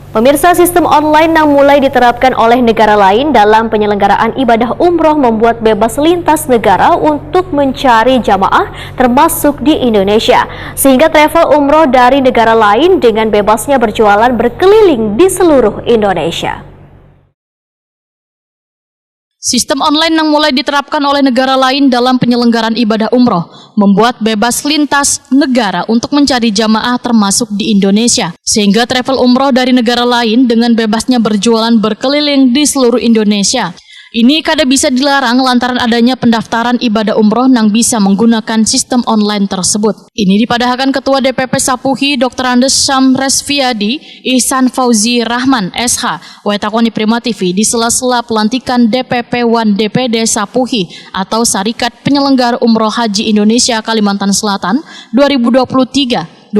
Pemirsa, sistem online yang mulai diterapkan oleh negara lain dalam penyelenggaraan ibadah umroh membuat bebas lintas negara untuk mencari jamaah termasuk di Indonesia. Sehingga travel umroh dari negara lain dengan bebasnya berjualan berkeliling di seluruh Indonesia. Sistem online yang mulai diterapkan oleh negara lain dalam penyelenggaraan ibadah umroh membuat bebas lintas negara untuk mencari jamaah termasuk di Indonesia. Sehingga travel umroh dari negara lain dengan bebasnya berjualan berkeliling di seluruh Indonesia. Ini kada bisa dilarang lantaran adanya pendaftaran ibadah umroh yang bisa menggunakan sistem online tersebut. Ini dipadahkan Ketua DPP Sapuhi Dr. Andes Syam Resviadi Ihsan Fauzi Rahman SH Wetakoni Prima TV di sela-sela pelantikan DPP Wan DPD Sapuhi atau Serikat Penyelenggara Umroh Haji Indonesia Kalimantan Selatan 2023-2028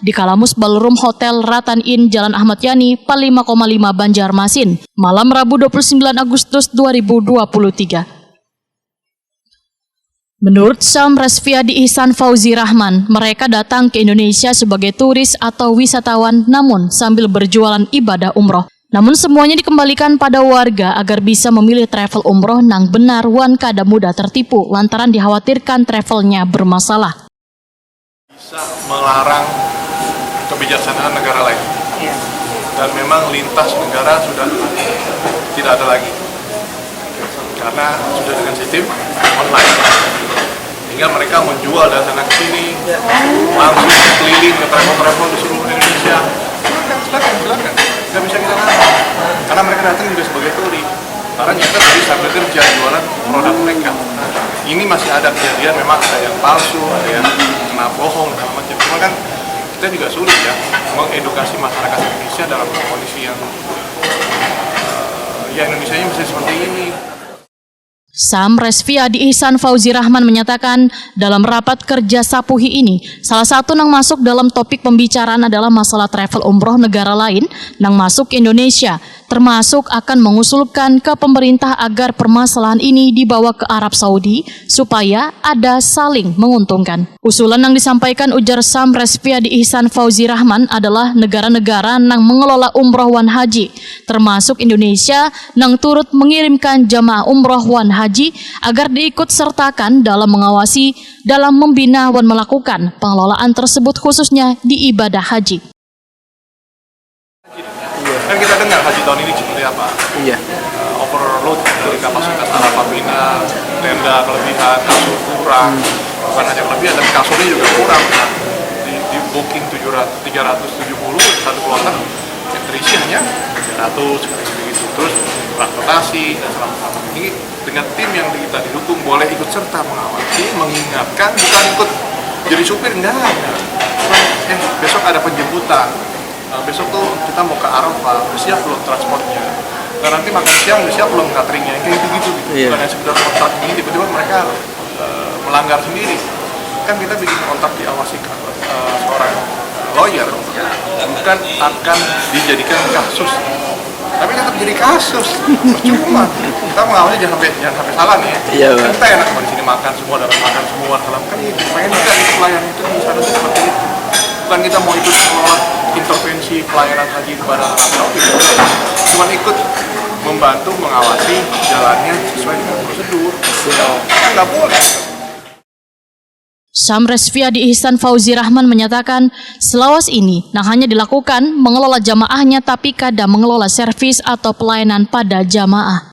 di Kalamus Ballroom Hotel Ratan Inn Jalan Ahmad Yani, Pal 5,5 Banjarmasin, malam Rabu 29 Agustus 2023. Menurut Syam Resviadi Ihsan Fauzi Rahman, mereka datang ke Indonesia sebagai turis atau wisatawan namun sambil berjualan ibadah umroh. Namun semuanya dikembalikan pada warga agar bisa memilih travel umroh yang benar wan kada mudah tertipu lantaran dikhawatirkan travelnya bermasalah. Bisa melarang kebijaksanaan negara lain, dan memang lintas negara sudah tidak ada lagi karena sudah dengan sistem online, hingga mereka menjual dari sana ke sini langsung keliling ke travel di seluruh Indonesia. Silakan, nggak bisa kita larang karena mereka datang juga sebagai turis, karena nyata tadi sambil kerja jualan produk mereka. Ini masih ada kejadian, memang ada yang palsu, ada yang kena bohong dan macam. Cuma kan kita juga sulit ya mengedukasi masyarakat Indonesia dalam kondisi yang Indonesia-nya masih seperti ini. Syam Resviadi Ihsan Fauzi Rahman menyatakan dalam rapat kerja Sapuhi ini, salah satu yang masuk dalam topik pembicaraan adalah masalah travel umroh negara lain yang masuk ke Indonesia, termasuk akan mengusulkan ke pemerintah agar permasalahan ini dibawa ke Arab Saudi supaya ada saling menguntungkan. Usulan yang disampaikan ujar Syam Resviadi Ihsan Fauzi Rahman adalah negara-negara yang mengelola umroh wan haji, termasuk Indonesia yang turut mengirimkan jamaah umroh wan haji agar diikut sertakan dalam mengawasi, dalam membina dan melakukan pengelolaan tersebut khususnya di ibadah haji. Kan kita dengar haji tahun ini seperti apa? Overload dari kapasitas Alapapina, tenda kelebihan, kasur kurang, bukan hanya kelebihan, tapi kasurnya juga kurang. Di booking 370 satu kloter, yang terisi hanya 300 seperti itu. Terus transportasi dan selama ini dengan tim yang kita didukung boleh ikut serta mengawasi, mengingatkan, bukan ikut jadi supir, enggak. Besok ada penjemputan, besok tuh kita mau ke Arafah, udah siap belum transportnya, dan nanti makan siang udah siap belum cateringnya, kayak gitu-gitu. Bukan hanya sekedar kontrak ini, tiba-tiba mereka melanggar sendiri. Kan kita bikin kontrak diawasi seorang lawyer, bukan akan dijadikan kasus, tapi tetap jadi kasus. Percuma kita mengawalnya jangan sampai salah nih ya. Kan kita enak di sini makan semua, dapat makan semua, dalam kan pengen juga itu pelayanan itu bisa ada seperti itu. Bukan kita mau ikut mengelola intervensi pelayanan haji kepada Arab Saudi, cuma ikut membantu mengawasi jalannya sesuai dengan prosedur. Kan nggak boleh. Syam Resviadi Ihsan Fauzi Rahman menyatakan, selawas ini yang hanya dilakukan mengelola jamaahnya tapi kada mengelola servis atau pelayanan pada jamaah.